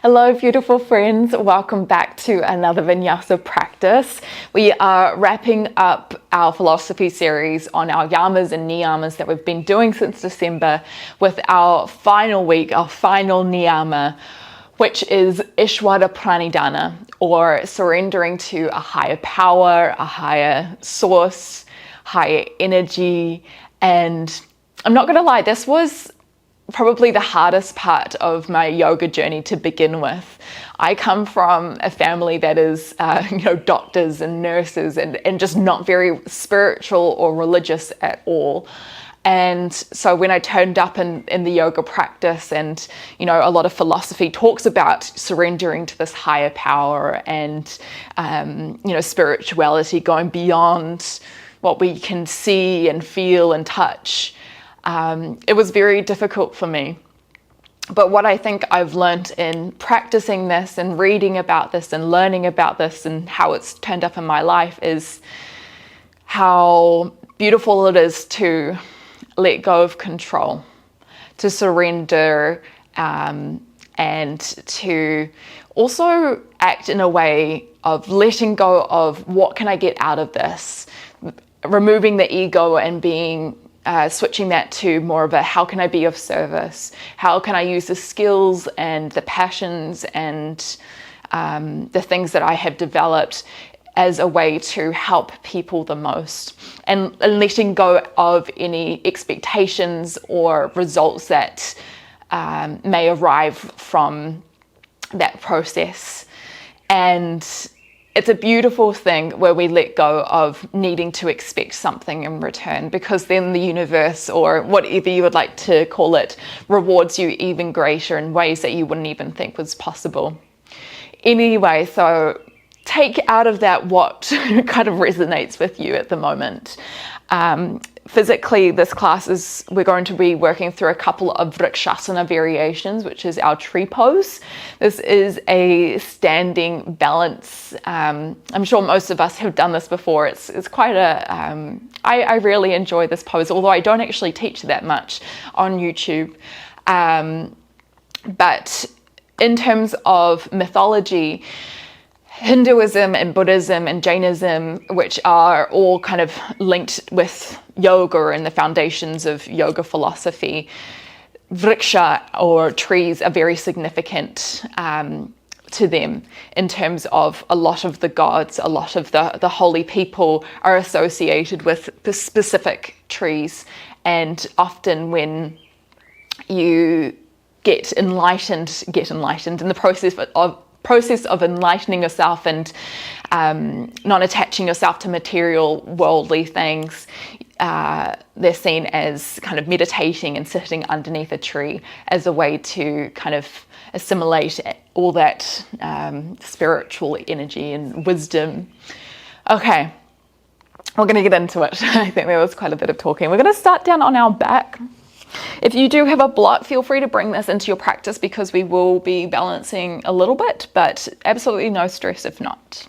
Hello, beautiful friends. Welcome back to another vinyasa practice. We are wrapping up our philosophy series on our yamas and niyamas that we've been doing since December with our final week, our final niyama, which is Isvara Pranidhana, or surrendering to a higher power, a higher source, higher energy. And I'm not going to lie, this was probably the hardest part of my yoga journey to begin with. I come from a family that is, doctors and nurses and just not very spiritual or religious at all. And so when I turned up in the yoga practice and, a lot of philosophy talks about surrendering to this higher power and, spirituality going beyond what we can see and feel and touch. It was very difficult for me. But what I think I've learned in practicing this and reading about this and learning about this and how it's turned up in my life is how beautiful it is to let go of control, to surrender, and to also act in a way of letting go of what can I get out of this, removing the ego and switching that to more of a how can I be of service? How can I use the skills and the passions and the things that I have developed as a way to help people the most, and letting go of any expectations or results that may arrive from that process. And it's a beautiful thing where we let go of needing to expect something in return, because then the universe, or whatever you would like to call it, rewards you even greater in ways that you wouldn't even think was possible. Anyway, so take out of that what kind of resonates with you at the moment. Physically, this class we're going to be working through a couple of vrikshasana variations, which is our tree pose. This is a standing balance. I'm sure most of us have done this before. It's quite I really enjoy this pose, although I don't actually teach that much on YouTube. But in terms of mythology, Hinduism and Buddhism and Jainism, which are all kind of linked with yoga and the foundations of yoga philosophy, vriksha, or trees, are very significant to them in terms of a lot of the gods, a lot of the holy people are associated with the specific trees. And often when you get enlightened in the process of enlightening yourself and not attaching yourself to material worldly things, they're seen as kind of meditating and sitting underneath a tree as a way to kind of assimilate all that spiritual energy and wisdom. Okay, we're going to get into it. I think there was quite a bit of talking. We're going to start down on our back. If you do have a block, feel free to bring this into your practice, because we will be balancing a little bit, but absolutely no stress if not.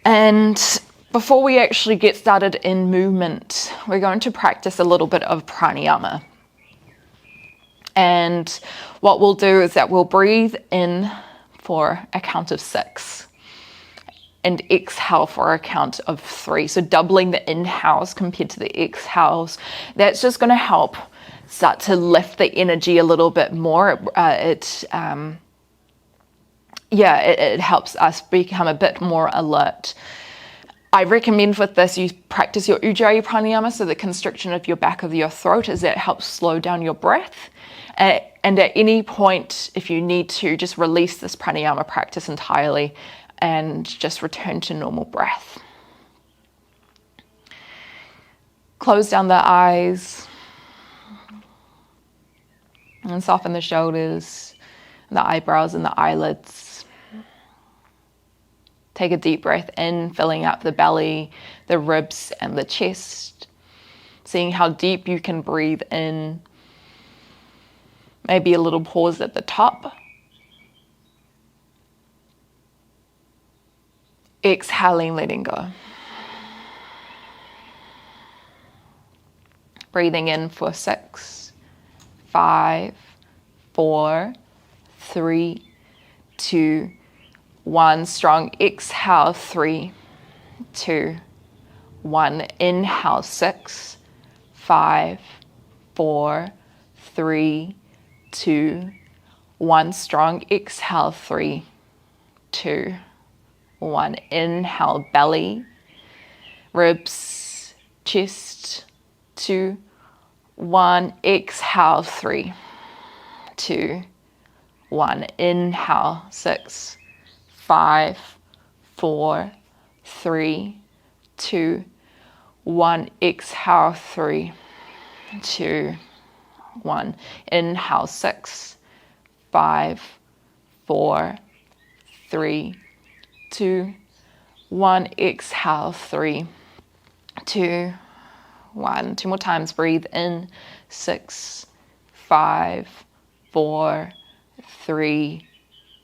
And before we actually get started in movement, we're going to practice a little bit of pranayama. And what we'll do is that we'll breathe in for a count of 6. And exhale for a count of 3. So doubling the inhales compared to the exhales. That's just going to help start to lift the energy a little bit more. It helps us become a bit more alert. I recommend with this you practice your Ujjayi pranayama, so the constriction of your back of your throat, as that helps slow down your breath. And at any point, if you need to, just release this pranayama practice entirely and just return to normal breath. Close down the eyes and soften the shoulders, the eyebrows and the eyelids. Take a deep breath in, filling up the belly, the ribs and the chest. Seeing how deep you can breathe in. Maybe a little pause at the top. Exhaling, letting go. Breathing in for 6, 5, 4, 3, 2, 1. Strong exhale, 3, 2, 1. Inhale, 6, 5, 4, 3, 2, 1. Strong exhale, 3, 2, 1. Inhale, belly, ribs, chest, 2, 1. Exhale, 3, 2, 1. Inhale, 6, 5, 4, 3, 2, 1. Exhale, 3, 2, 1. Inhale, 6, 5, 4, 3, 2, 1. Exhale, 3, 2, 1. 2 more times. Breathe in. 6, 5, 4, 3,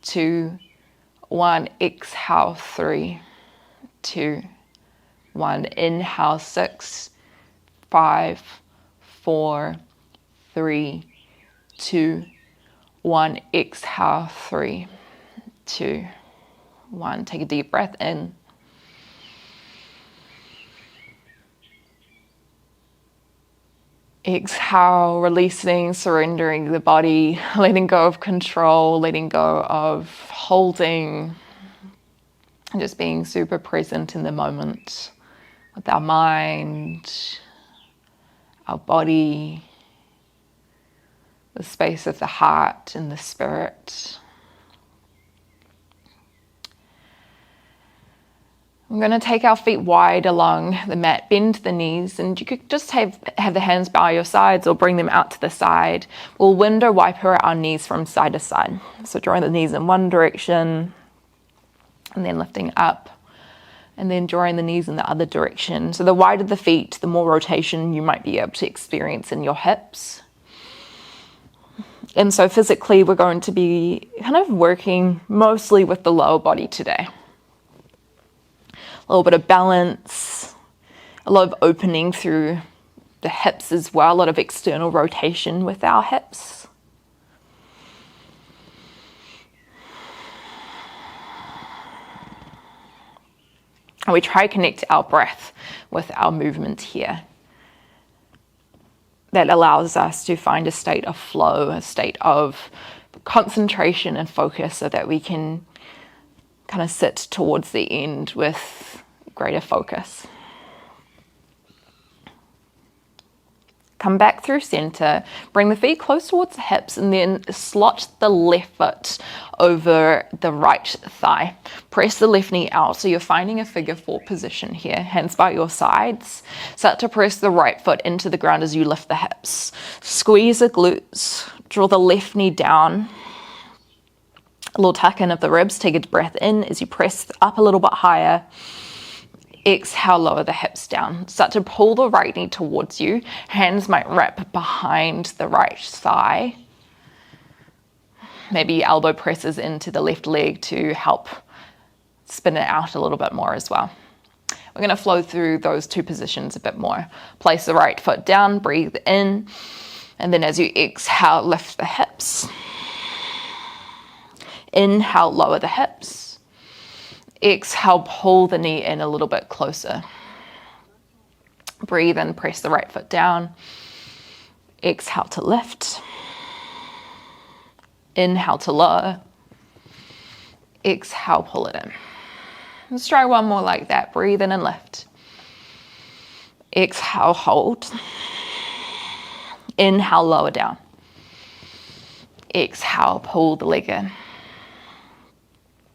2, 1. Exhale, 3, 2, 1. Inhale, 6, 5, 4, 3, 2, 1. Exhale, 3, 2, 1. Take a deep breath in. Exhale, releasing, surrendering the body, letting go of control, letting go of holding, and just being super present in the moment with our mind, our body, the space of the heart and the spirit. I'm going to take our feet wide along the mat, bend the knees, and you could just have the hands by your sides or bring them out to the side. We'll window wiper our knees from side to side. So drawing the knees in one direction and then lifting up and then drawing the knees in the other direction. So the wider the feet, the more rotation you might be able to experience in your hips. And so physically, we're going to be kind of working mostly with the lower body today. A little bit of balance, a lot of opening through the hips as well, a lot of external rotation with our hips. And we try to connect our breath with our movement here. That allows us to find a state of flow, a state of concentration and focus so that we can kind of sit towards the end with greater focus. Come back through center, bring the feet close towards the hips, and then slot the left foot over the right thigh. Press the left knee out, so you're finding a figure 4 position here, hands by your sides. Start to press the right foot into the ground as you lift the hips. Squeeze the glutes, draw the left knee down. A little tuck in of the ribs, take a breath in as you press up a little bit higher. Exhale, lower the hips down. Start to pull the right knee towards you. Hands might wrap behind the right thigh. Maybe elbow presses into the left leg to help spin it out a little bit more as well. We're going to flow through those 2 positions a bit more. Place the right foot down, breathe in, and then as you exhale, lift the hips. Inhale, lower the hips. Exhale, pull the knee in a little bit closer. Breathe in, press the right foot down. Exhale to lift. Inhale to lower. Exhale, pull it in. Let's try one more like that. Breathe in and lift. Exhale, hold. Inhale, lower down. Exhale, pull the leg in.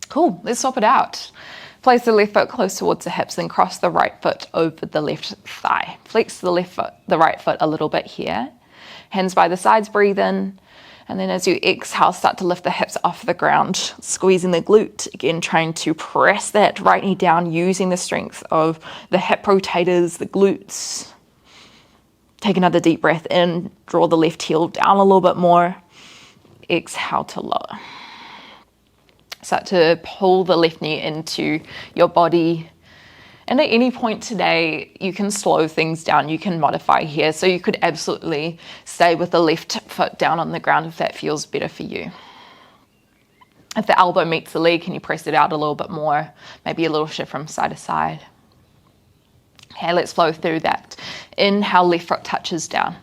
Cool, let's swap it out. Place the left foot close towards the hips, then cross the right foot over the left thigh. Flex the right foot a little bit here. Hands by the sides, breathe in. And then as you exhale, start to lift the hips off the ground, squeezing the glute. Again, trying to press that right knee down, using the strength of the hip rotators, the glutes. Take another deep breath in, draw the left heel down a little bit more. Exhale to lower. Start to pull the left knee into your body And at any point today, you can slow things down, you can modify here. So you could absolutely stay with the left foot down on the ground if that feels better for you. If the elbow meets the leg, can you press it out a little bit more? Maybe a little shift from side to side. Okay, let's flow through that. Inhale, left foot touches down.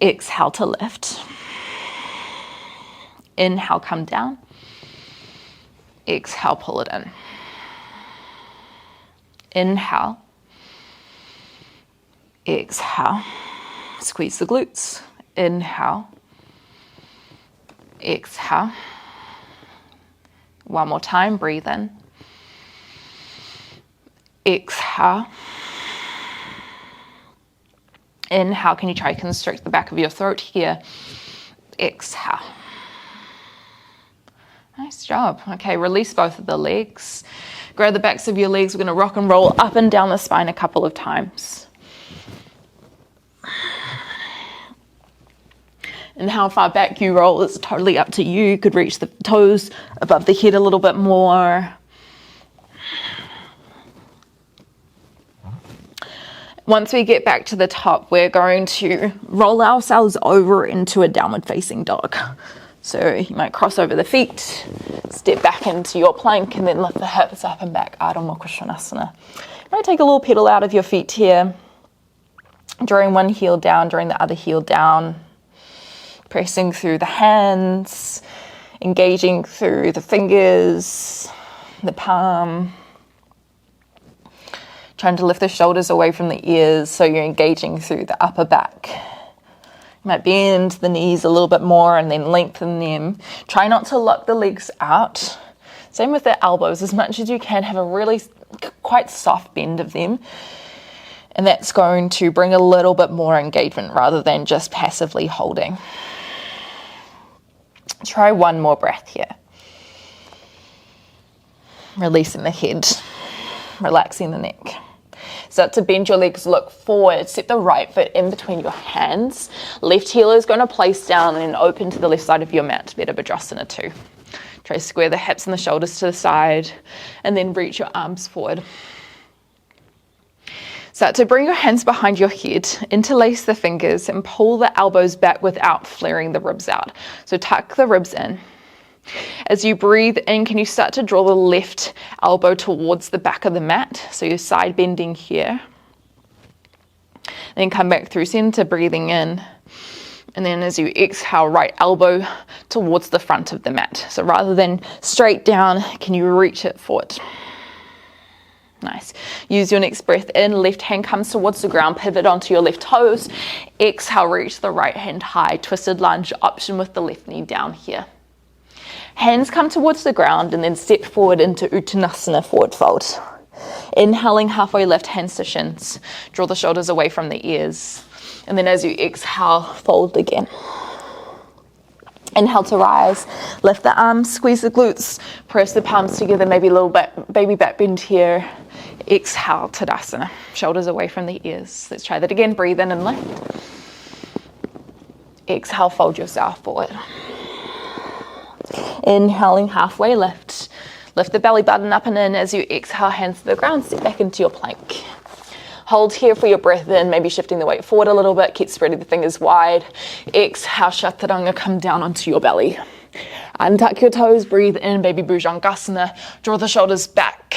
Exhale to lift. Inhale, come down. Exhale, pull it in. Inhale. Exhale. Squeeze the glutes. Inhale. Exhale. One more time, breathe in. Exhale. Inhale, can you try to constrict the back of your throat here? Exhale. Nice job. Okay, release both of the legs. Grab the backs of your legs. We're going to rock and roll up and down the spine a couple of times. And how far back you roll is totally up to you. You could reach the toes above the head a little bit more. Once we get back to the top, we're going to roll ourselves over into a downward facing dog. So you might cross over the feet, step back into your plank, and then lift the hips up and back. Ardha Mukha Svanasana. You might take a little pedal out of your feet here. Drawing one heel down, drawing the other heel down. Pressing through the hands, engaging through the fingers, the palm. Trying to lift the shoulders away from the ears so you're engaging through the upper back. You might bend the knees a little bit more and then lengthen them. Try not to lock the legs out. Same with the elbows. As much as you can, have a really quite soft bend of them. And that's going to bring a little bit more engagement rather than just passively holding. Try one more breath here. Releasing the head, relaxing the neck. Start to bend your legs, look forward, set the right foot in between your hands. Left heel is going to place down and open to the left side of your mat, Virabhadrasana 2. Try to square the hips and the shoulders to the side and then reach your arms forward. Start to bring your hands behind your head, interlace the fingers and pull the elbows back without flaring the ribs out. So tuck the ribs in. As you breathe in, can you start to draw the left elbow towards the back of the mat? So you're side bending here. Then come back through center, breathing in. And then as you exhale, right elbow towards the front of the mat. So rather than straight down, can you reach it forward? Nice. Use your next breath in. Left hand comes towards the ground. Pivot onto your left toes. Exhale, reach the right hand high. Twisted lunge option with the left knee down here. Hands come towards the ground and then step forward into Uttanasana, forward fold. Inhaling halfway lift, hands to shins. Draw the shoulders away from the ears. And then as you exhale, fold again. Inhale to rise, lift the arms, squeeze the glutes, press the palms together, maybe a little bit, baby back bend here. Exhale, Tadasana, shoulders away from the ears. Let's try that again, breathe in and lift. Exhale, fold yourself forward. Inhaling, halfway lift. Lift the belly button up and in. As you exhale, hands to the ground, step back into your plank. Hold here for your breath in, maybe shifting the weight forward a little bit. Keep spreading the fingers wide. Exhale, Chaturanga, come down onto your belly. Untuck your toes, breathe in, baby Bhujangasana. Draw the shoulders back.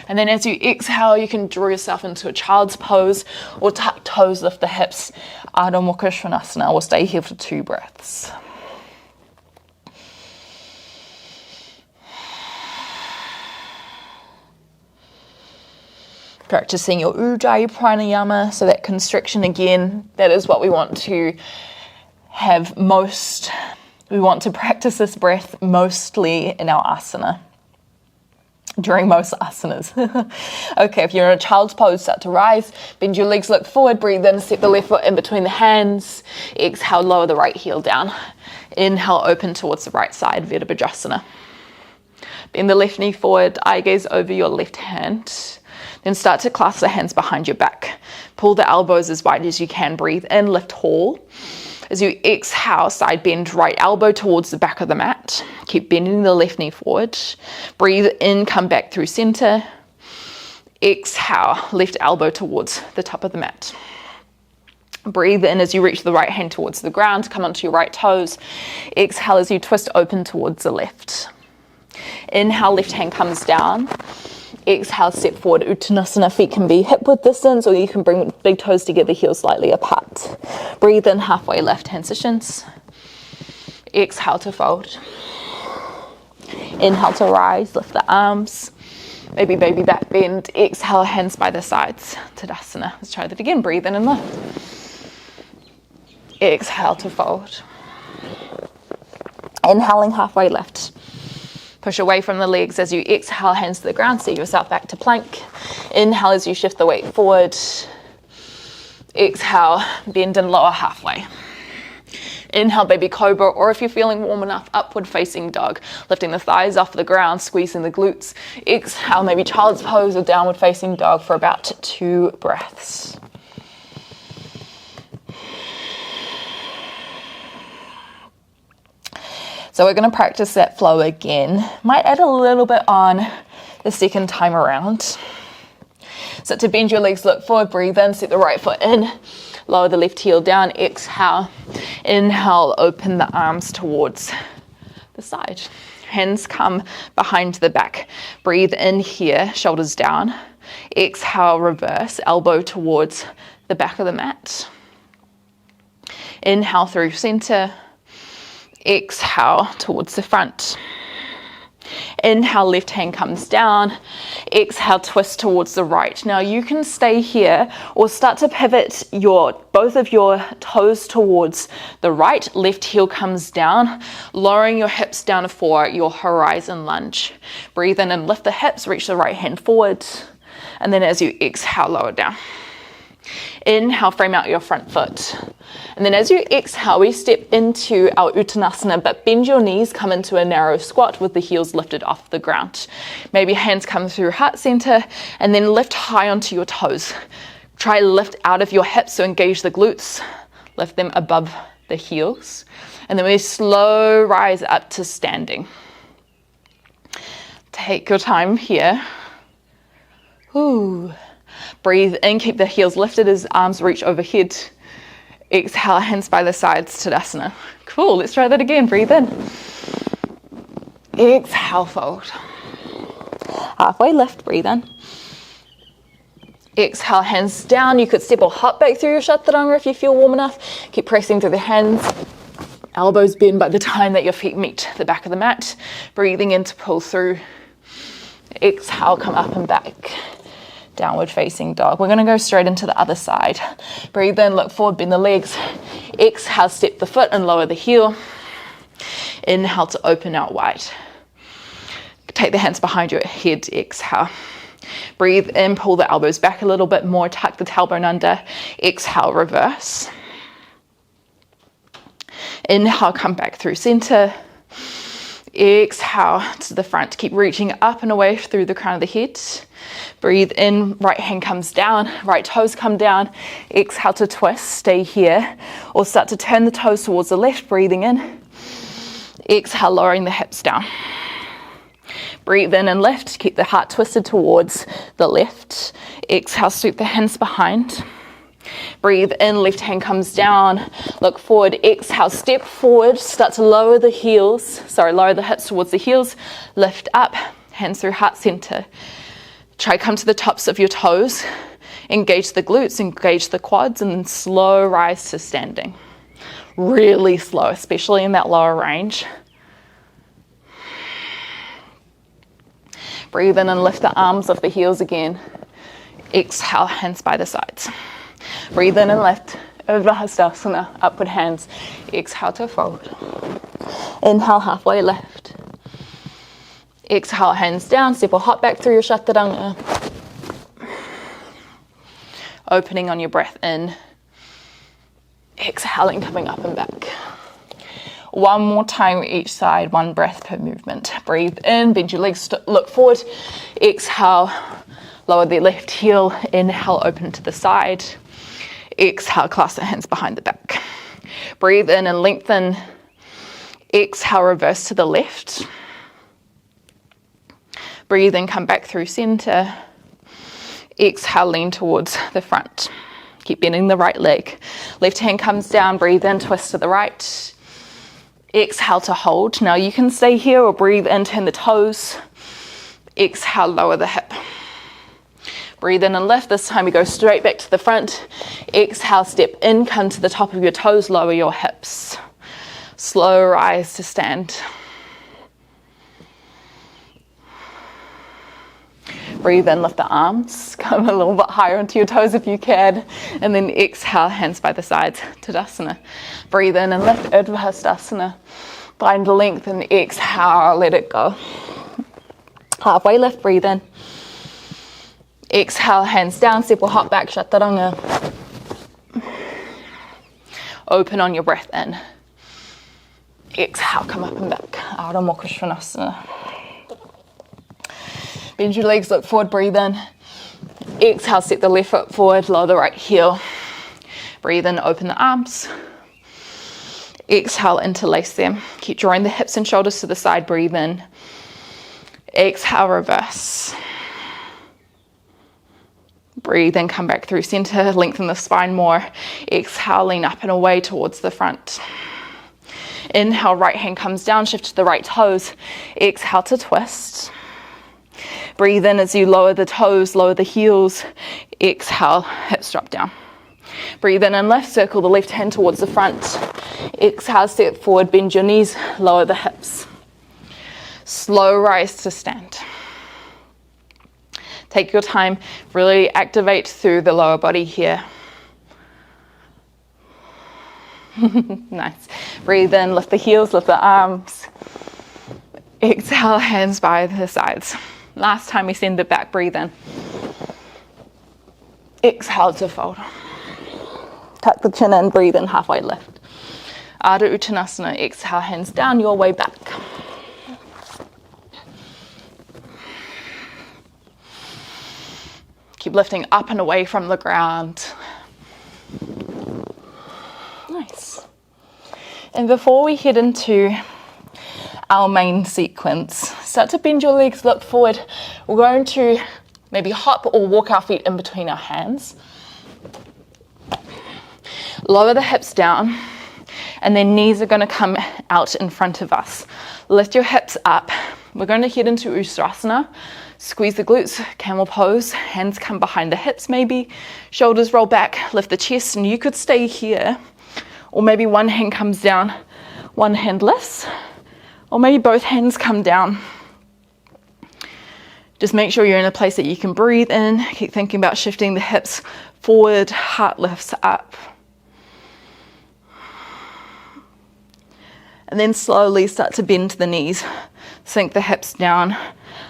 And then as you exhale, you can draw yourself into a child's pose or tuck toes, lift the hips. Ardha Mukha Svanasana. We'll stay here for 2 breaths. Practicing your Ujjayi pranayama, so that constriction again, that is what we want to have most. We want to practice this breath mostly in our asana, during most asanas. Okay, if you're in a child's pose, start to rise, bend your legs, look forward, breathe in, step the left foot in between the hands. Exhale, lower the right heel down. Inhale, open towards the right side, Virabhadrasana. Bend the left knee forward, eye gaze over your left hand. Then start to clasp the hands behind your back. Pull the elbows as wide as you can. Breathe in, lift tall. As you exhale, side bend right elbow towards the back of the mat. Keep bending the left knee forward. Breathe in, come back through center. Exhale, left elbow towards the top of the mat. Breathe in as you reach the right hand towards the ground, come onto your right toes. Exhale as you twist open towards the left. Inhale, left hand comes down. Exhale, step forward, Uttanasana. Feet can be hip width distance, or you can bring big toes together, heels slightly apart. Breathe in, halfway left hand transitions. Exhale to fold. Inhale to rise, lift the arms. Maybe baby back bend. Exhale, hands by the sides, Tadasana. Let's try that again. Breathe in and lift. Exhale to fold. Inhaling, halfway lift. Push away from the legs as you exhale, hands to the ground, see yourself back to plank. Inhale as you shift the weight forward. Exhale, bend and lower halfway. Inhale, baby cobra, or if you're feeling warm enough, upward facing dog. Lifting the thighs off the ground, squeezing the glutes. Exhale, maybe child's pose or downward facing dog for about 2 breaths. So we're going to practice that flow again. Might add a little bit on the second time around. So to bend your legs, look forward, breathe in, step the right foot in, lower the left heel down, exhale. Inhale, open the arms towards the side. Hands come behind the back. Breathe in here, shoulders down. Exhale, reverse, elbow towards the back of the mat. Inhale through center. Exhale towards the front. Inhale, left hand comes down. Exhale, twist towards the right. Now you can stay here or start to pivot both of your toes towards the right. Left heel comes down, lowering your hips down for your horizon lunge. Breathe in and lift the hips, reach the right hand forward. And then as you exhale, lower down. Inhale, frame out your front foot. And then as you exhale, we step into our Uttanasana, but bend your knees, come into a narrow squat with the heels lifted off the ground. Maybe hands come through heart center and then lift high onto your toes. Try lift out of your hips, so engage the glutes, lift them above the heels. And then we slow rise up to standing. Take your time here. Ooh. Breathe in, keep the heels lifted as arms reach overhead. Exhale, hands by the sides, Tadasana. Cool, let's try that again. Breathe in. Exhale, fold. Halfway lift, breathe in. Exhale, hands down. You could step or hop back through your Chaturanga if you feel warm enough. Keep pressing through the hands. Elbows bend by the time that your feet meet the back of the mat. Breathing in to pull through. Exhale, come up and back. Downward facing dog. We're going to go straight into the other side. Breathe in, look forward, bend the legs. Exhale, step the foot and lower the heel. Inhale to open out wide. Take the hands behind your head, exhale. Breathe in, pull the elbows back a little bit more, tuck the tailbone under. Exhale, reverse. Inhale, come back through center. Exhale to the front. Keep reaching up and away through the crown of the head. Breathe in, right hand comes down, right toes come down. Exhale to twist, stay here. Or start to turn the toes towards the left, breathing in. Exhale, lowering the hips down. Breathe in and lift, keep the heart twisted towards the left. Exhale, sweep the hands behind. Breathe in, left hand comes down, look forward, exhale, step forward, start to lower the hips towards the heels, lift up, hands through heart center. Try come to the tops of your toes, engage the glutes, engage the quads, and then slow rise to standing. Really slow, especially in that lower range. Breathe in and lift the arms off the heels again. Exhale, hands by the sides. Breathe in and lift, Urdhva Hastasana, upward hands. Exhale to fold. Inhale, halfway lift. Exhale, hands down, step or hop back through your Chaturanga. Opening on your breath in. Exhaling, coming up and back. One more time each side, one breath per movement. Breathe in, bend your legs, look forward. Exhale, lower the left heel. Inhale, open to the side. Exhale, clasp the hands behind the back. Breathe in and lengthen. Exhale, reverse to the left. Breathe in, come back through center. Exhale, lean towards the front. Keep bending the right leg. Left hand comes down, breathe in, twist to the right. Exhale to hold. Now you can stay here or breathe in, turn the toes. Exhale, lower the hip. Breathe in and lift. This time we go straight back to the front. Exhale, step in, come to the top of your toes, lower your hips. Slow rise to stand. Breathe in, lift the arms, come a little bit higher onto your toes if you can, and then exhale, hands by the sides, Tadasana. Breathe in and lift, Urdhva Hastasana. Find length and exhale, let it go. Halfway lift, breathe in. Exhale, hands down, step or hop back, Chaturanga. Open on your breath in. Exhale, come up and back, Ardha Mukha Svanasana. Bend your legs, look forward, breathe in. Exhale, step the left foot forward, lower the right heel. Breathe in, open the arms. Exhale, interlace them. Keep drawing the hips and shoulders to the side, breathe in. Exhale, reverse. Breathe in, come back through center, lengthen the spine more. Exhale, lean up and away towards the front. Inhale, right hand comes down, shift to the right toes. Exhale to twist. Breathe in as you lower the toes, lower the heels. Exhale, hips drop down. Breathe in and lift, circle the left hand towards the front. Exhale, step forward, bend your knees, lower the hips. Slow rise to stand. Take your time, really activate through the lower body here. Nice. Breathe in, lift the heels, lift the arms. Exhale, hands by the sides. Last time we send it back, breathe in. Exhale to fold. Tuck the chin in, breathe in, halfway lift. Ardha Uttanasana, exhale, hands down, your way back. Keep lifting up and away from the ground. Nice. And before we head into our main sequence, start to bend your legs, look forward. We're going to maybe hop or walk our feet in between our hands. Lower the hips down, and then knees are going to come out in front of us. Lift your hips up. We're going to head into Ustrasana. Squeeze the glutes, camel pose, hands come behind the hips maybe, shoulders roll back, lift the chest, and you could stay here, or maybe one hand comes down, one hand lifts, or maybe both hands come down. Just make sure you're in a place that you can breathe in. Keep thinking about shifting the hips forward, heart lifts up. And then slowly start to bend the knees, sink the hips down,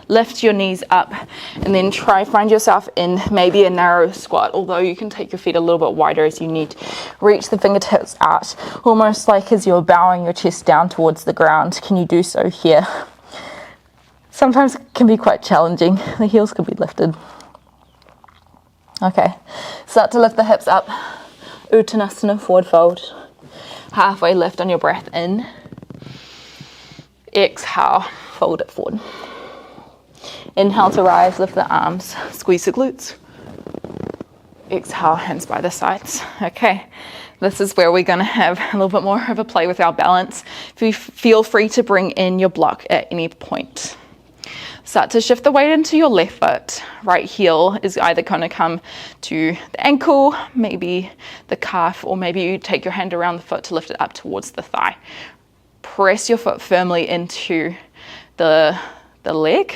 lift your knees up, and then find yourself in maybe a narrow squat, although you can take your feet a little bit wider as you need. Reach the fingertips out, almost like as you're bowing your chest down towards the ground. Can you do so here? Sometimes it can be quite challenging. The heels could be lifted. Okay, start to lift the hips up. Uttanasana, forward fold. Halfway lift on your breath in. Exhale, fold it forward. Inhale to rise, lift the arms, squeeze the glutes. Exhale, hands by the sides. Okay, this is where we're going to have a little bit more of a play with our balance. Feel free to bring in your block at any point. Start to shift the weight into your left foot. Right heel is either going to come to the ankle, maybe the calf, or maybe you take your hand around the foot to lift it up towards the thigh. Press your foot firmly into the leg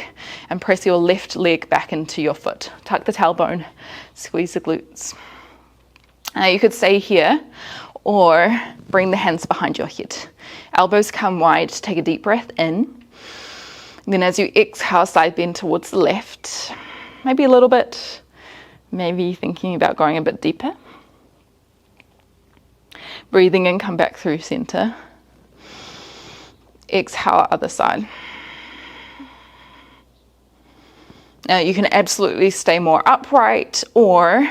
and press your left leg back into your foot. Tuck the tailbone, squeeze the glutes. You could stay here or bring the hands behind your head. Elbows come wide, take a deep breath in. Then as you exhale, side bend towards the left, maybe a little bit, maybe thinking about going a bit deeper. Breathing in, come back through center. Exhale, other side. Now you can absolutely stay more upright or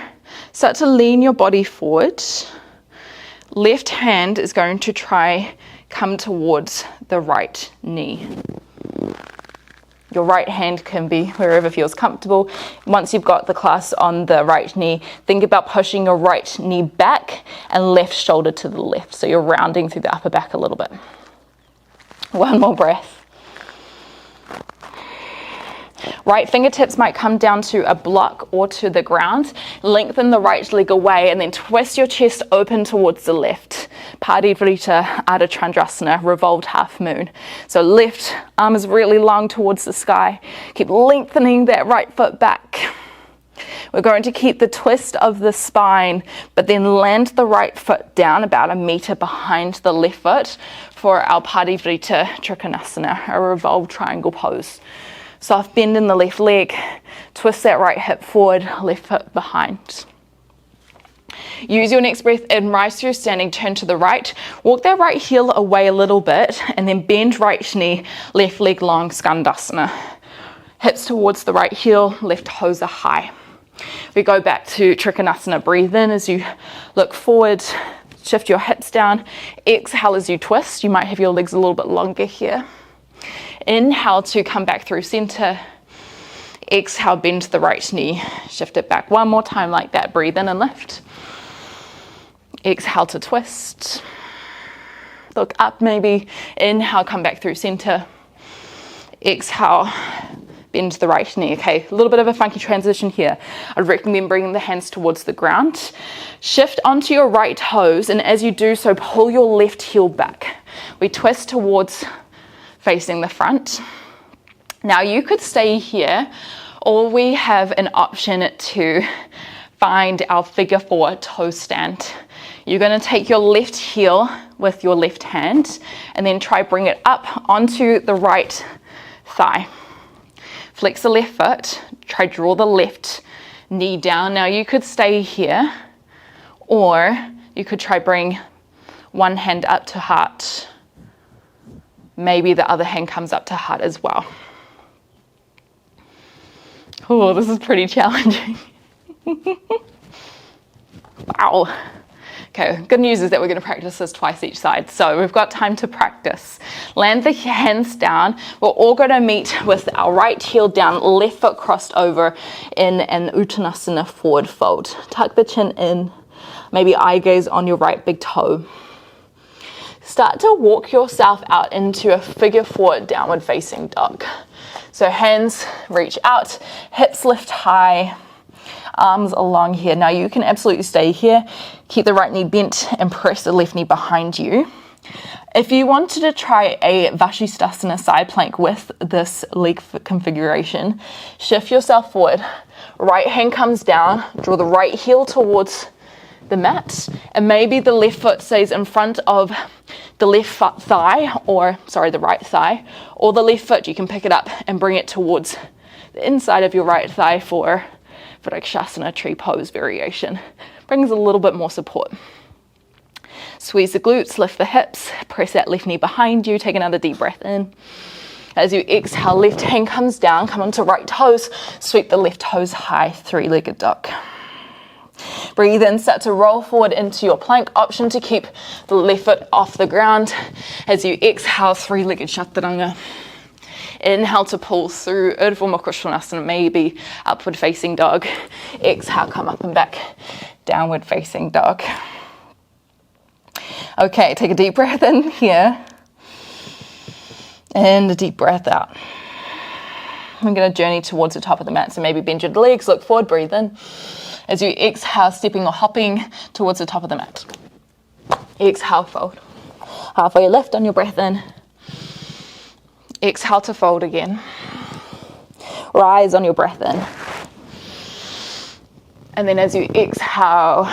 start to lean your body forward. Left hand is going to try come towards the right knee. Your right hand can be wherever feels comfortable. Once you've got the class on the right knee, think about pushing your right knee back and left shoulder to the left. So you're rounding through the upper back a little bit. One more breath. Right fingertips might come down to a block or to the ground. Lengthen the right leg away and then twist your chest open towards the left. Parivrita Ardha Chandrasana, revolved half moon. So left arm is really long towards the sky. Keep lengthening that right foot back. We're going to keep the twist of the spine, but then land the right foot down about 1 meter behind the left foot for our Parivrita Trikonasana, a revolved triangle pose. Soft bend in the left leg, twist that right hip forward, left foot behind. Use your next breath in, rise through standing, turn to the right, walk that right heel away a little bit, and then bend right knee, left leg long, Skandasana. Hips towards the right heel, left toes are high. We go back to Trikonasana, breathe in as you look forward, shift your hips down, exhale as you twist, you might have your legs a little bit longer here. Inhale to come back through center. Exhale, bend the right knee. Shift it back one more time like that. Breathe in and lift. Exhale to twist. Look up maybe. Inhale, come back through center. Exhale, bend the right knee. Okay, a little bit of a funky transition here. I'd recommend bringing the hands towards the ground. Shift onto your right toes, and as you do so, pull your left heel back. We twist towards facing the front. Now you could stay here, or we have an option to find our figure 4 toe stand. You're going to take your left heel with your left hand and then try bring it up onto the right thigh. Flex the left foot, try draw the left knee down. Now you could stay here, or you could try bring one hand up to heart. Maybe the other hand comes up to heart as well. Oh, this is pretty challenging. Wow. Okay, good news is that we're going to practice this twice each side. So we've got time to practice. Land the hands down. We're all going to meet with our right heel down, left foot crossed over in an Uttanasana forward fold. Tuck the chin in, maybe eye gaze on your right big toe. Start to walk yourself out into a figure 4 downward facing dog. So hands reach out, hips lift high, arms along here. Now you can absolutely stay here. Keep the right knee bent and press the left knee behind you. If you wanted to try a Vashisthasana side plank with this leg configuration, shift yourself forward. Right hand comes down, draw the right heel towards the mat, and maybe the left foot stays in front of the left thigh, or the right thigh, or the left foot, you can pick it up and bring it towards the inside of your right thigh for Vrikshasana tree pose variation. Brings a little bit more support. Squeeze the glutes, lift the hips, press that left knee behind you, take another deep breath in. As you exhale, left hand comes down, come onto right toes, sweep the left toes high, three-legged dog. Breathe in, start to roll forward into your plank. Option to keep the left foot off the ground. As you exhale, three-legged chaturanga. Inhale to pull through Urdhva Mukha Svanasana, maybe upward facing dog. Exhale, come up and back, downward facing dog. Okay, take a deep breath in here. And a deep breath out. I'm going to journey towards the top of the mat, so maybe bend your legs, look forward, breathe in. As you exhale, stepping or hopping towards the top of the mat. Exhale, fold. Halfway lift on your breath in. Exhale to fold again. Rise on your breath in. And then as you exhale,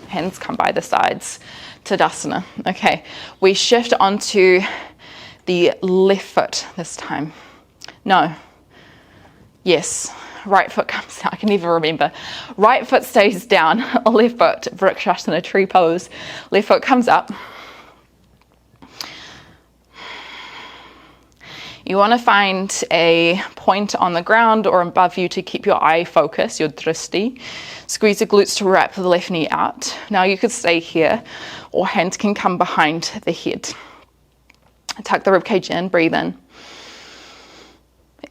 hands come by the sides, Tadasana. Okay, we shift onto the left foot this time. No. Yes. Right foot comes down. I can never remember. Right foot stays down. Left foot, Vrikshasana tree pose. Left foot comes up. You want to find a point on the ground or above you to keep your eye focus, your drishti. Squeeze the glutes to wrap the left knee out. Now you could stay here, or hands can come behind the head. Tuck the ribcage in, breathe in.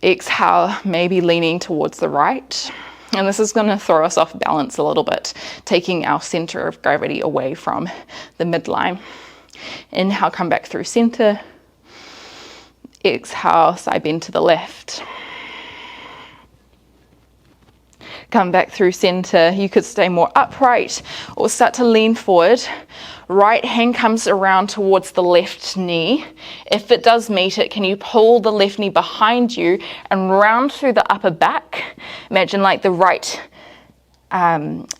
Exhale, maybe leaning towards the right. And this is going to throw us off balance a little bit, taking our center of gravity away from the midline. Inhale, come back through center. Exhale, side bend to the left. Come back through center. You could stay more upright or start to lean forward. Right hand comes around towards the left knee. If it does meet it, can you pull the left knee behind you and round through the upper back? Imagine like the right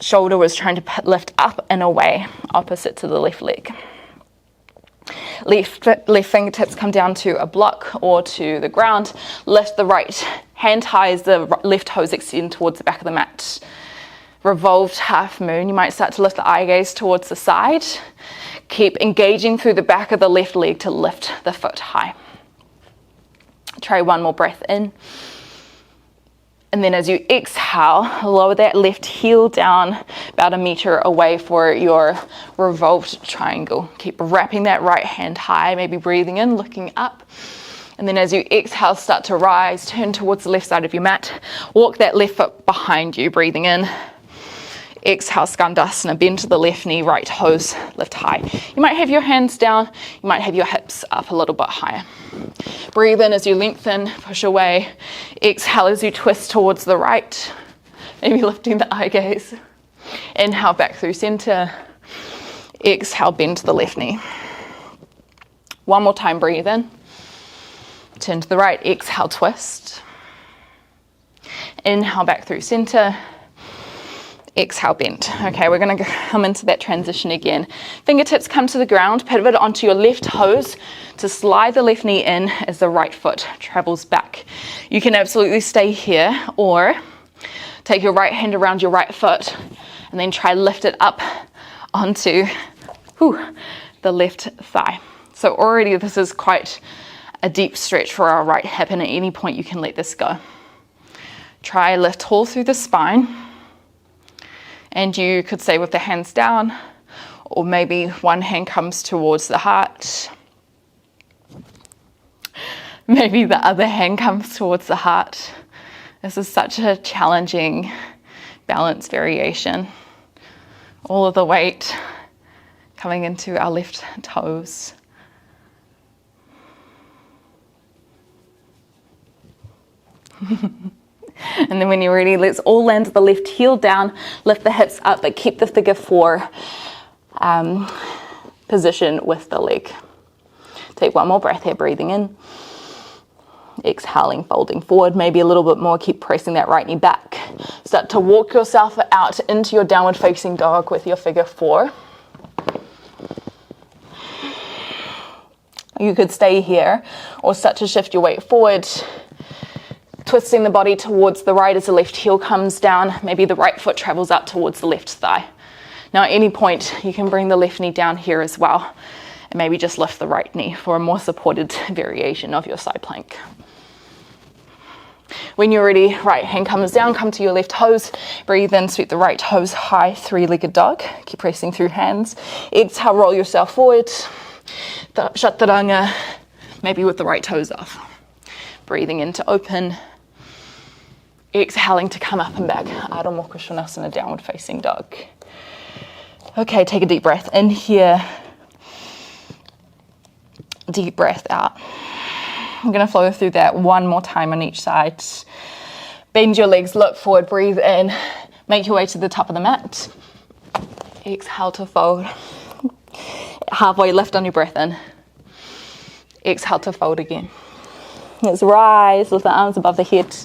shoulder was trying to lift up and away, opposite to the left leg. Left fingertips come down to a block or to the ground. Lift the right hand high as the left toes extend towards the back of the mat. Revolved half moon. You might start to lift the eye gaze towards the side. Keep engaging through the back of the left leg to lift the foot high. Try one more breath in. And then as you exhale, lower that left heel down about 1 meter away for your revolved triangle. Keep wrapping that right hand high, maybe breathing in, looking up. And then as you exhale, start to rise, turn towards the left side of your mat. Walk that left foot behind you, breathing in. Exhale, Skandasana, bend to the left knee, right toes, lift high. You might have your hands down, you might have your hips up a little bit higher. Breathe in as you lengthen, push away. Exhale as you twist towards the right, maybe lifting the eye gaze. Inhale back through center. Exhale, bend to the left knee. One more time, breathe in. Turn to the right, exhale, twist. Inhale back through center. Exhale, bend. Okay, we're going to come into that transition again. Fingertips come to the ground, pivot onto your left toes to slide the left knee in as the right foot travels back. You can absolutely stay here or take your right hand around your right foot and then try lift it up onto the left thigh. So already this is quite a deep stretch for our right hip, and at any point you can let this go. Try lift tall through the spine. And you could stay with the hands down, or maybe one hand comes towards the heart. Maybe the other hand comes towards the heart. This is such a challenging balance variation. All of the weight coming into our left toes. And then when you're ready, let's all land the left heel down, lift the hips up, but keep the figure 4 position with the leg. Take one more breath here, breathing in. Exhaling, folding forward, maybe a little bit more. Keep pressing that right knee back. Start to walk yourself out into your downward facing dog with your figure 4. You could stay here or start to shift your weight forward, twisting the body towards the right as the left heel comes down. Maybe the right foot travels up towards the left thigh. Now at any point, you can bring the left knee down here as well, and maybe just lift the right knee for a more supported variation of your side plank. When you're ready, right hand comes down, come to your left toes. Breathe in, sweep the right toes high, 3-legged dog. Keep pressing through hands. Exhale, roll yourself forward. Chaturanga, maybe with the right toes off. Breathing in to open. Exhaling to come up and back. Adho Mukha Svanasana, downward facing dog. Okay, take a deep breath in here. Deep breath out. I'm going to flow through that one more time on each side. Bend your legs, look forward, breathe in. Make your way to the top of the mat. Exhale to fold. Halfway lift on your breath in. Exhale to fold again. Let's rise with the arms above the head.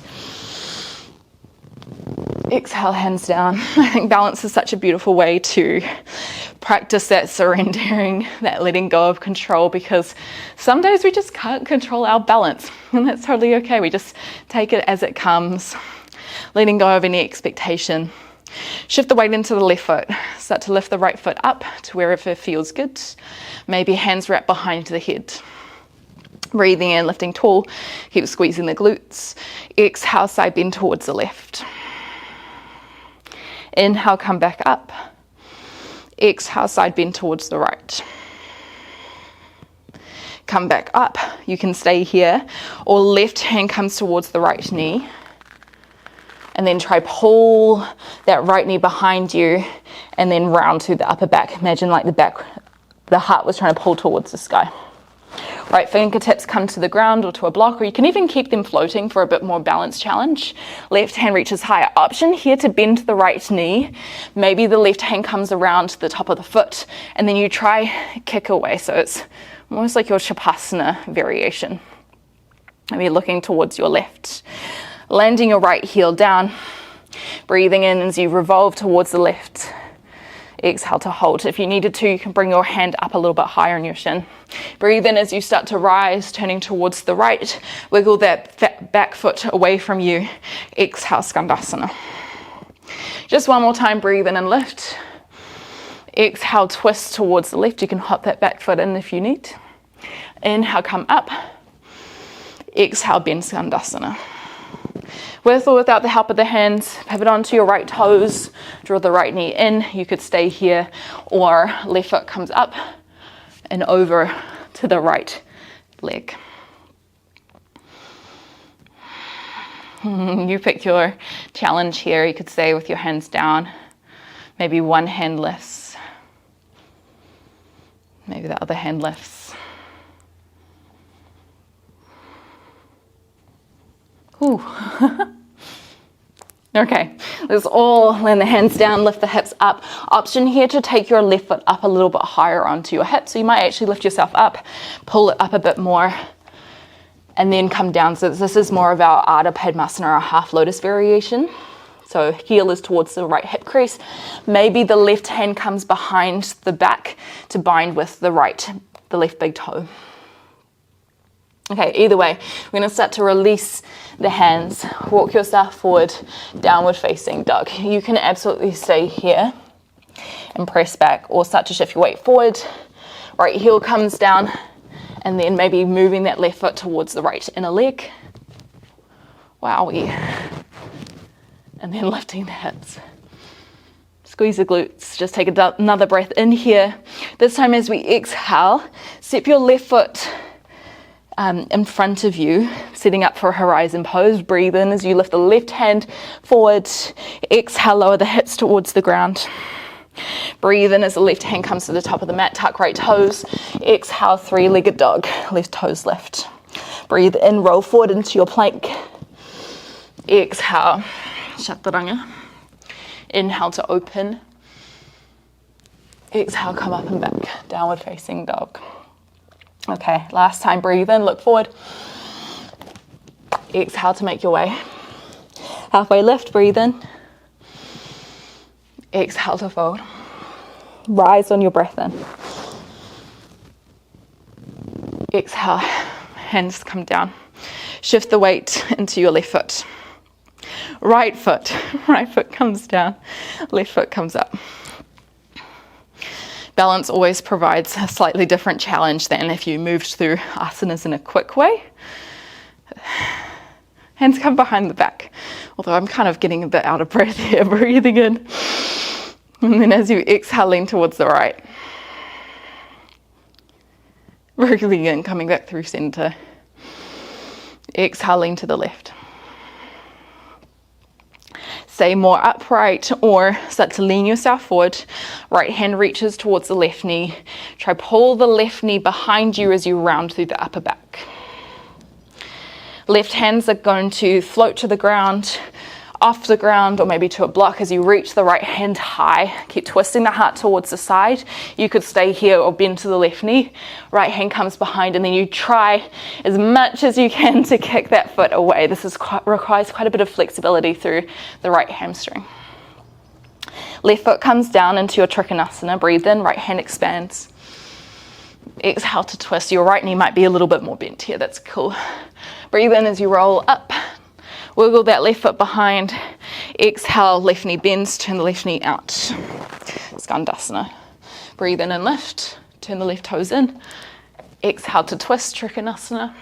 Exhale, hands down. I think balance is such a beautiful way to practice that surrendering, that letting go of control, because some days we just can't control our balance, and that's totally okay. We just take it as it comes, letting go of any expectation. Shift the weight into the left foot. Start to lift the right foot up to wherever feels good. Maybe hands wrapped behind the head. Breathing in, lifting tall. Keep squeezing the glutes. Exhale, side bend towards the left. Inhale, come back up. Exhale, side bend towards the right. come back up. You can stay here, or left hand comes towards the right knee. And then try pull that right knee behind you and then round through the upper back. Imagine like the heart was trying to pull towards the sky. Right fingertips come to the ground or to a block, or you can even keep them floating for a bit more balance challenge. Left hand reaches higher. Option here to bend the right knee. Maybe the left hand comes around the top of the foot and then you try kick away. So it's almost like your Shavasana variation. Maybe looking towards your left. Landing your right heel down. Breathing in as you revolve towards the left. Exhale to hold. If you needed to, you can bring your hand up a little bit higher on your shin. Breathe in as you start to rise, turning towards the right. Wiggle that back foot away from you. Exhale, Skandasana. Just one more time, breathe in and lift. Exhale, twist towards the left. You can hop that back foot in if you need. Inhale, come up. Exhale, bend Skandasana. With or without the help of the hands, pivot onto your right toes, draw the right knee in. You could stay here, or left foot comes up and over to the right leg. You pick your challenge here. You could stay with your hands down. Maybe one hand lifts. Maybe the other hand lifts. Ooh. Okay, let's all land the hands down, lift the hips up. Option here to take your left foot up a little bit higher onto your hips. So you might actually lift yourself up, pull it up a bit more, and then come down. So this is more of our Ardha Padmasana, our half lotus variation. So heel is towards the right hip crease. Maybe the left hand comes behind the back to bind with the left big toe. Okay, either way, we're going to start to release the hands. Walk yourself forward, downward facing dog. You can absolutely stay here and press back, or start to shift your weight forward. Right heel comes down, and then maybe moving that left foot towards the right inner leg. Wowie. And then lifting the hips. Squeeze the glutes. Just take another breath in here. This time as we exhale, step your left foot in front of you, setting up for a horizon pose. Breathe in as you lift the left hand forward. Exhale, lower the hips towards the ground. Breathe in as the left hand comes to the top of the mat. Tuck right toes. Exhale, three-legged dog. Left toes lift. Breathe in, roll forward into your plank. Exhale, chaturanga. Inhale to open. Exhale, come up and back. Downward facing dog. Okay, last time, breathe in, look forward. Exhale to make your way. Halfway lift, breathe in. Exhale to fold. Rise on your breath in. Exhale, hands come down. Shift the weight into your left foot. Right foot comes down, left foot comes up. Balance always provides a slightly different challenge than if you moved through asanas in a quick way. Hands come behind the back. Although I'm kind of getting a bit out of breath here, breathing in. And then as you exhale, lean towards the right. Breathing in, coming back through center. Exhaling to the left. Stay more upright or start to lean yourself forward. Right hand reaches towards the left knee. Try pull the left knee behind you as you round through the upper back. Left hands are going to float to the ground, off the ground, or maybe to a block as you reach the right hand high. Keep twisting the heart towards the side. You could stay here or bend to the left knee. Right hand comes behind, and then you try as much as you can to kick that foot away. This requires quite a bit of flexibility through the right hamstring. Left foot comes down into your Trikonasana. Breathe in, right hand expands. Exhale to twist. Your right knee might be a little bit more bent here. That's cool. Breathe in as you roll up. Wiggle that left foot behind. Exhale, left knee bends, turn the left knee out. Skandasana. Breathe in and lift. Turn the left toes in. Exhale to twist, Trikonasana.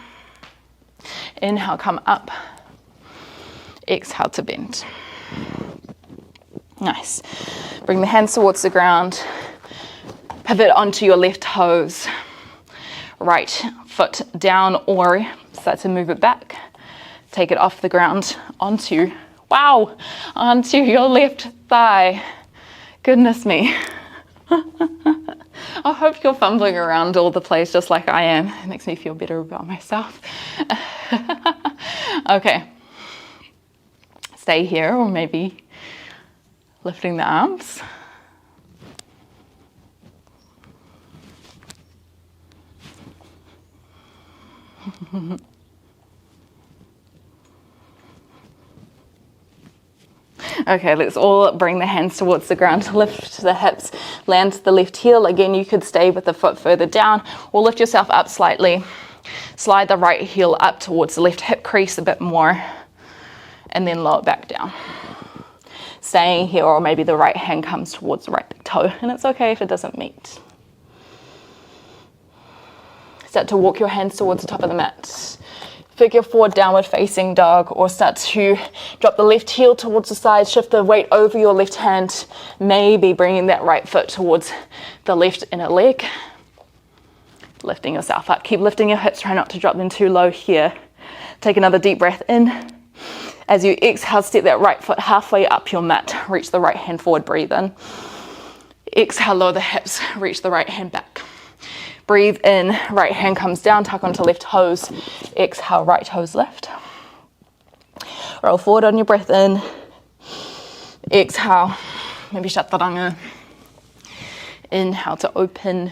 Inhale, come up. Exhale to bend. Nice. Bring the hands towards the ground. Pivot onto your left toes. Right foot down or start to move it back. Take it off the ground onto your left thigh. Goodness me. I hope you're fumbling around all the place just like I am. It makes me feel better about myself. Okay. Stay here, or maybe lifting the arms. Okay, let's all bring the hands towards the ground, lift the hips, land the left heel. Again, you could stay with the foot further down or lift yourself up slightly. Slide the right heel up towards the left hip crease a bit more and then lower it back down. Staying here, or maybe the right hand comes towards the right big toe, and it's okay if it doesn't meet. Start to walk your hands towards the top of the mat. Figure four, downward facing dog, or start to drop the left heel towards the side, shift the weight over your left hand, maybe bringing that right foot towards the left inner leg. Lifting yourself up. Keep lifting your hips, try not to drop them too low here. Take another deep breath in. As you exhale, step that right foot halfway up your mat. Reach the right hand forward, breathe in. Exhale, lower the hips, reach the right hand back. Breathe in, right hand comes down, tuck onto left toes. Exhale, right toes lift. Roll forward on your breath in. Exhale, maybe chaturanga. Inhale to open.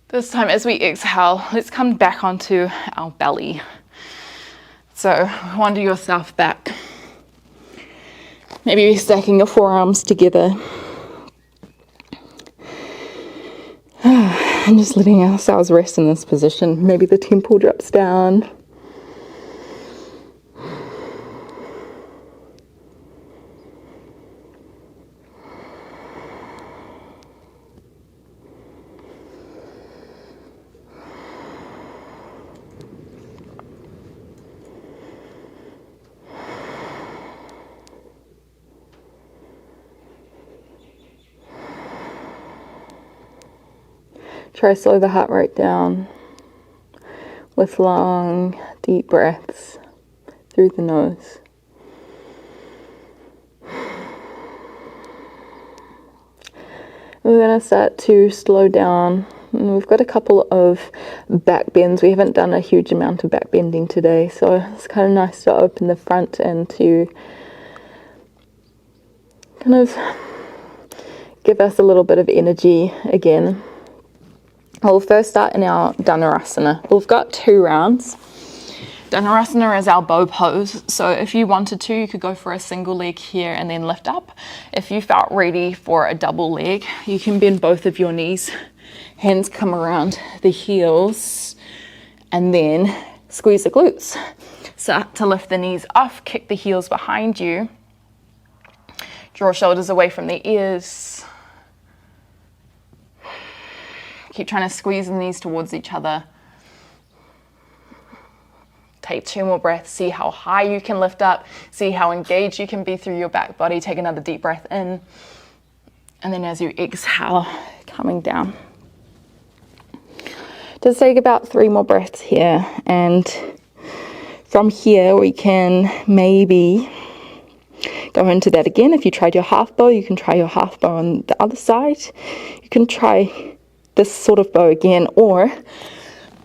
This time as we exhale, let's come back onto our belly. So wander yourself back. Maybe stacking your forearms together. And just letting ourselves rest in this position. Maybe the temple drops down. Try to slow the heart rate down with long, deep breaths through the nose. We're going to start to slow down. And we've got a couple of back bends. We haven't done a huge amount of back bending today, so it's kind of nice to open the front and to kind of give us a little bit of energy again. We'll first start in our Dhanurasana. We've got 2 rounds. Dhanurasana is our bow pose. So if you wanted to, you could go for a single leg here and then lift up. If you felt ready for a double leg, you can bend both of your knees. Hands come around the heels and then squeeze the glutes. Start to lift the knees off, kick the heels behind you. Draw shoulders away from the ears. Keep trying to squeeze the knees towards each other. Take 2 more breaths. See how high you can lift up. See how engaged you can be through your back body. Take another deep breath in. And then as you exhale, coming down. Just take about 3 more breaths here. And from here, we can maybe go into that again. If you tried your half bow, you can try your half bow on the other side. You can try this sort of bow again, or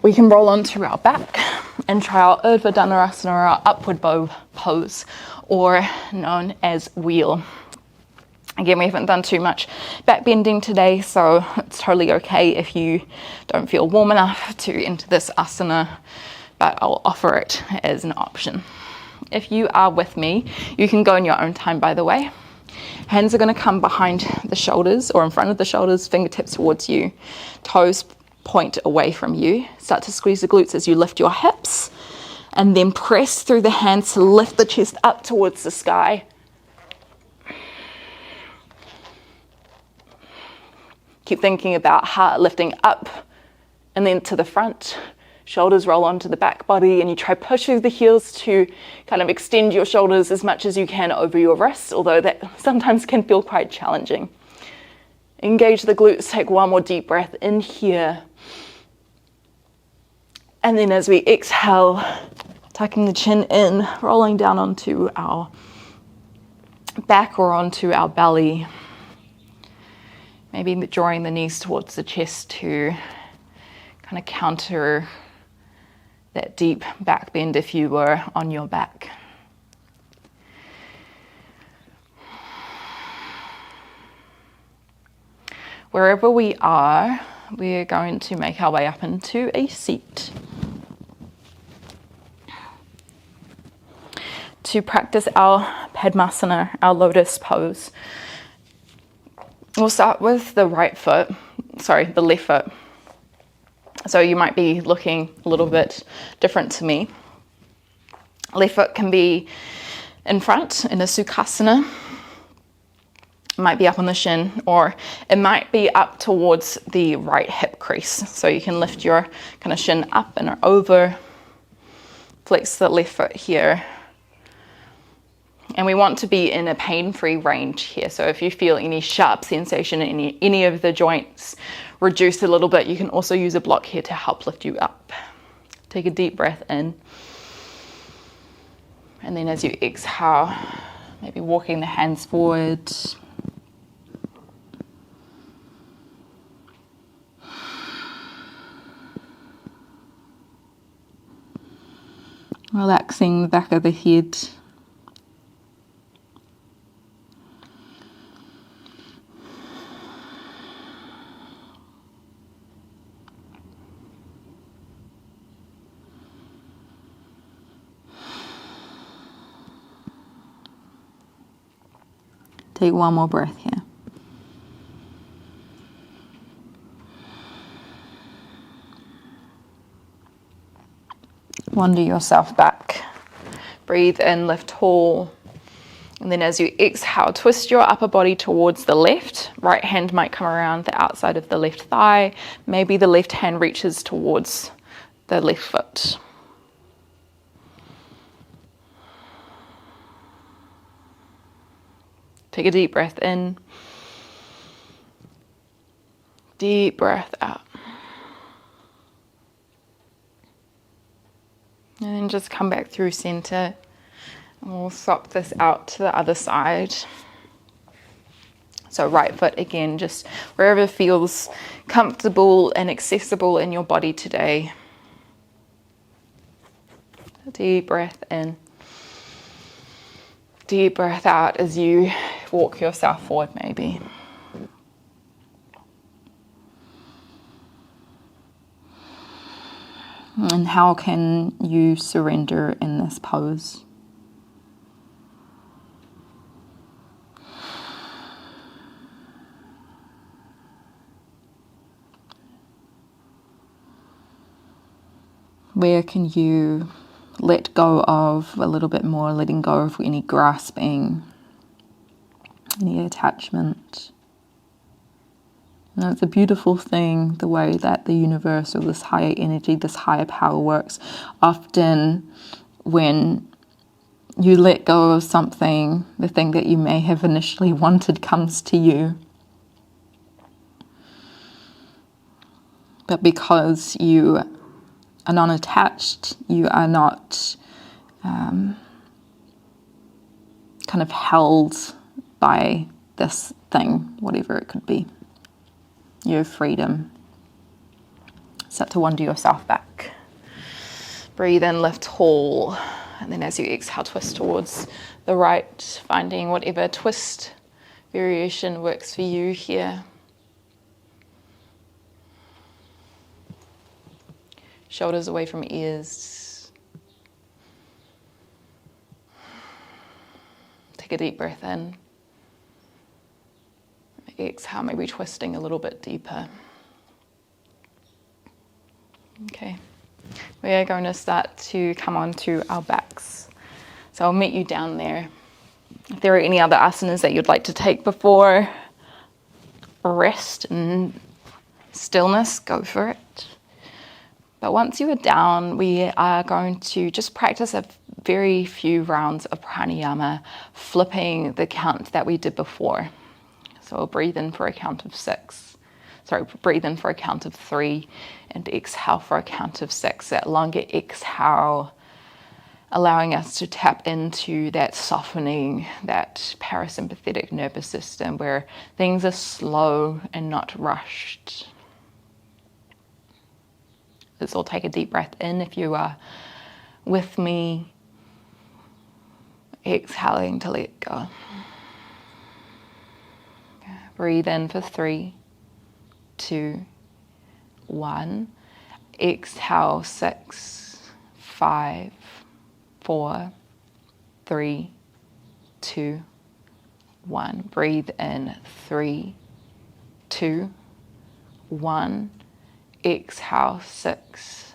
we can roll onto our back and try our Urdhva Dhanurasana, or our upward bow pose, or known as wheel. Again, we haven't done too much back bending today, so it's totally okay if you don't feel warm enough to enter this asana, but I'll offer it as an option. If you are with me, you can go in your own time, by the way. Hands are going to come behind the shoulders or in front of the shoulders, fingertips towards you, toes point away from you. Start to squeeze the glutes as you lift your hips, and then press through the hands to lift the chest up towards the sky. Keep thinking about heart lifting up and then to the front. Shoulders roll onto the back body, and you try push through the heels to kind of extend your shoulders as much as you can over your wrists, although that sometimes can feel quite challenging. Engage the glutes. Take 1 more deep breath in here. And then as we exhale, tucking the chin in, rolling down onto our back or onto our belly. Maybe drawing the knees towards the chest to kind of counter that deep back bend if you were on your back. Wherever we are, we're going to make our way up into a seat. To practice our Padmasana, our lotus pose, we'll start with the left foot. So you might be looking a little bit different to me. Left foot can be in front in a Sukhasana. It might be up on the shin, or it might be up towards the right hip crease. So you can lift your kind of shin up and over, flex the left foot here. And we want to be in a pain-free range here. So if you feel any sharp sensation in any of the joints, reduce a little bit. You can also use a block here to help lift you up. Take a deep breath in. And then as you exhale, maybe walking the hands forward. Relaxing the back of the head. Take one more breath here. Wander yourself back. Breathe in, lift tall. And then as you exhale, twist your upper body towards the left. Right hand might come around the outside of the left thigh. Maybe the left hand reaches towards the left foot. Take a deep breath in. Deep breath out. And then just come back through center. And we'll swap this out to the other side. So right foot again, just wherever feels comfortable and accessible in your body today. A deep breath in. Deep breath out as you walk yourself forward maybe. And how can you surrender in this pose? Where can you let go of a little bit more, letting go of any grasping, any attachment? And it's a beautiful thing, the way that the universe or this higher energy, this higher power works. Often when you let go of something, the thing that you may have initially wanted comes to you. But because you are non-attached, you are not kind of held by this thing, whatever it could be. You have freedom. Start to wander yourself back. Breathe in, lift tall. And then as you exhale, twist towards the right, finding whatever twist variation works for you here. Shoulders away from ears. Take a deep breath in. Exhale, maybe twisting a little bit deeper. Okay, we are going to start to come onto our backs. So I'll meet you down there. If there are any other asanas that you'd like to take before rest and stillness, go for it. But once you are down, we are going to just practice a very few rounds of pranayama, flipping the count that we did before. So we'll breathe in for a count of 6. breathe in for a count of 3 and exhale for a count of 6. That longer exhale allowing us to tap into that softening, that parasympathetic nervous system where things are slow and not rushed. Let's all take a deep breath in if you are with me, exhaling to let go. Breathe in for 3, 2, 1. Exhale 6, 5, 4, 3, 2, 1. Breathe in 3, 2, 1. Exhale 6,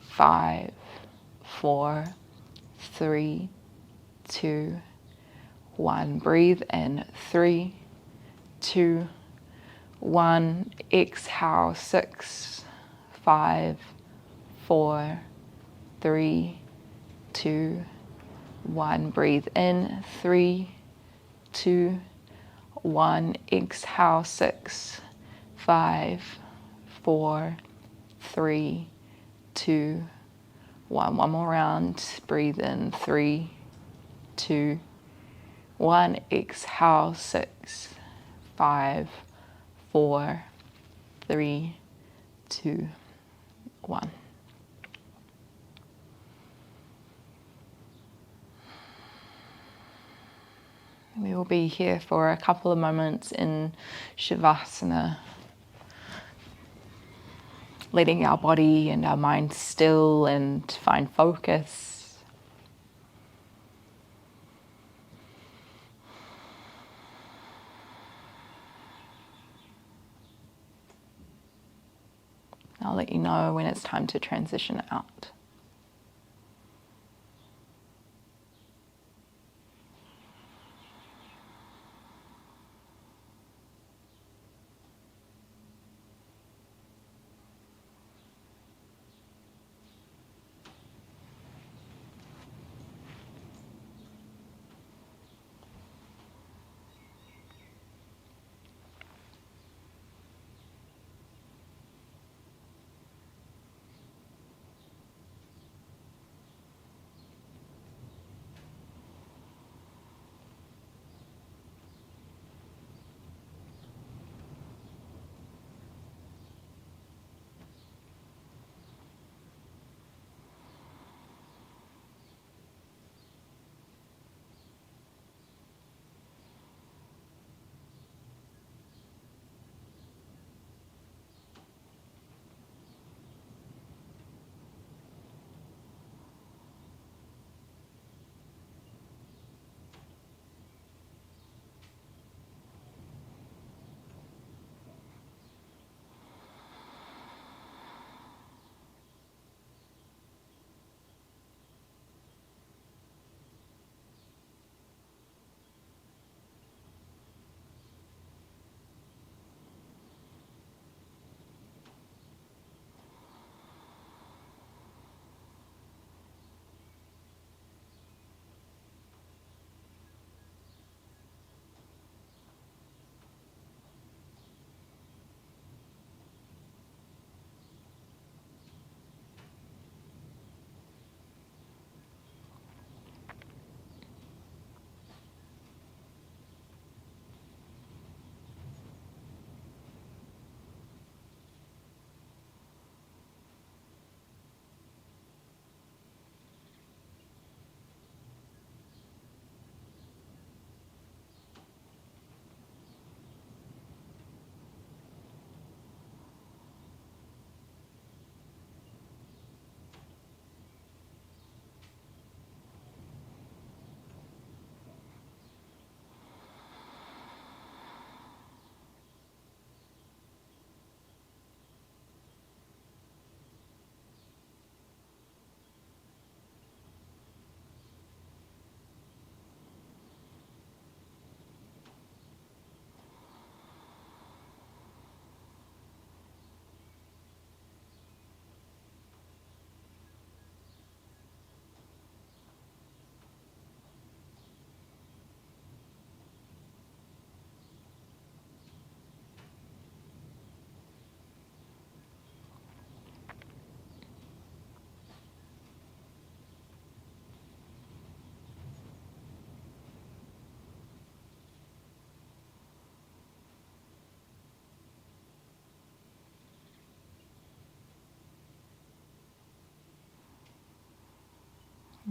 5, 4, 3, 2, 1. Breathe in 3, 2, 1. Exhale 6, 5, 4, 3, 2, 1. Breathe in 3, 2, 1. Exhale 6, 5, 4, 3, 2, 1. One more round. Breathe in 3, 2, 1. Exhale 6, 5, 4, 3, 2, 1. We will be here for a couple of moments in Shavasana, letting our body and our mind still and find focus. I'll let you know when it's time to transition out.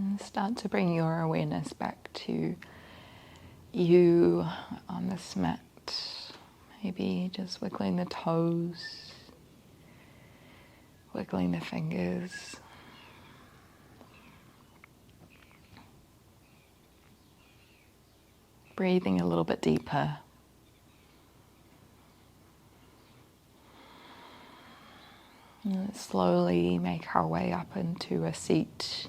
And start to bring your awareness back to you on this mat. Maybe just wiggling the toes, wiggling the fingers. Breathing a little bit deeper. And let's slowly make our way up into a seat.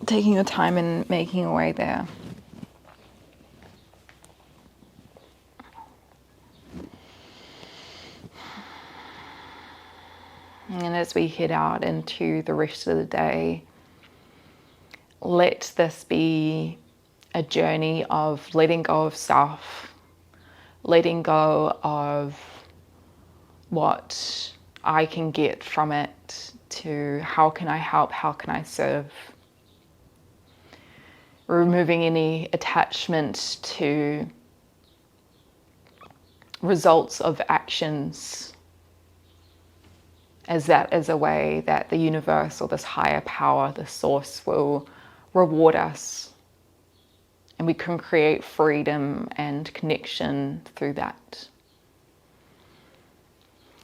Taking your time and making your way there. And as we head out into the rest of the day, let this be a journey of letting go of self, letting go of what I can get from it, to how can I help, how can I serve. Removing any attachment to results of actions, as that is a way that the universe or this higher power, the source, will reward us. And we can create freedom and connection through that.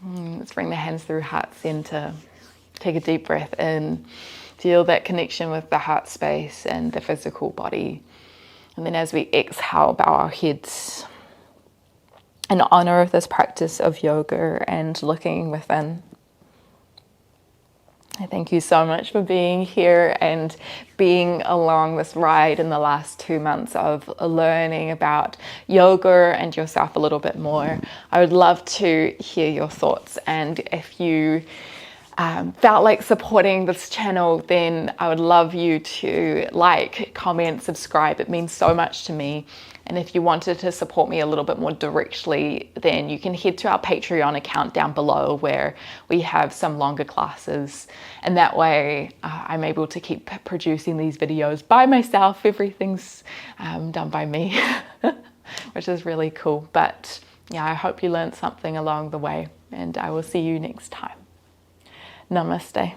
Let's bring the hands through heart center. Take a deep breath in. Feel that connection with the heart space and the physical body. And then as we exhale, bow our heads in honor of this practice of yoga and looking within. I thank you so much for being here and being along this ride in the last 2 months of learning about yoga and yourself a little bit more. I would love to hear your thoughts, and if you felt like supporting this channel, then I would love you to like, comment, subscribe. It means so much to me. And if you wanted to support me a little bit more directly, then you can head to our Patreon account down below, where we have some longer classes. And that way I'm able to keep producing these videos by myself. Everything's done by me, which is really cool. But yeah, I hope you learned something along the way, and I will see you next time. Namaste.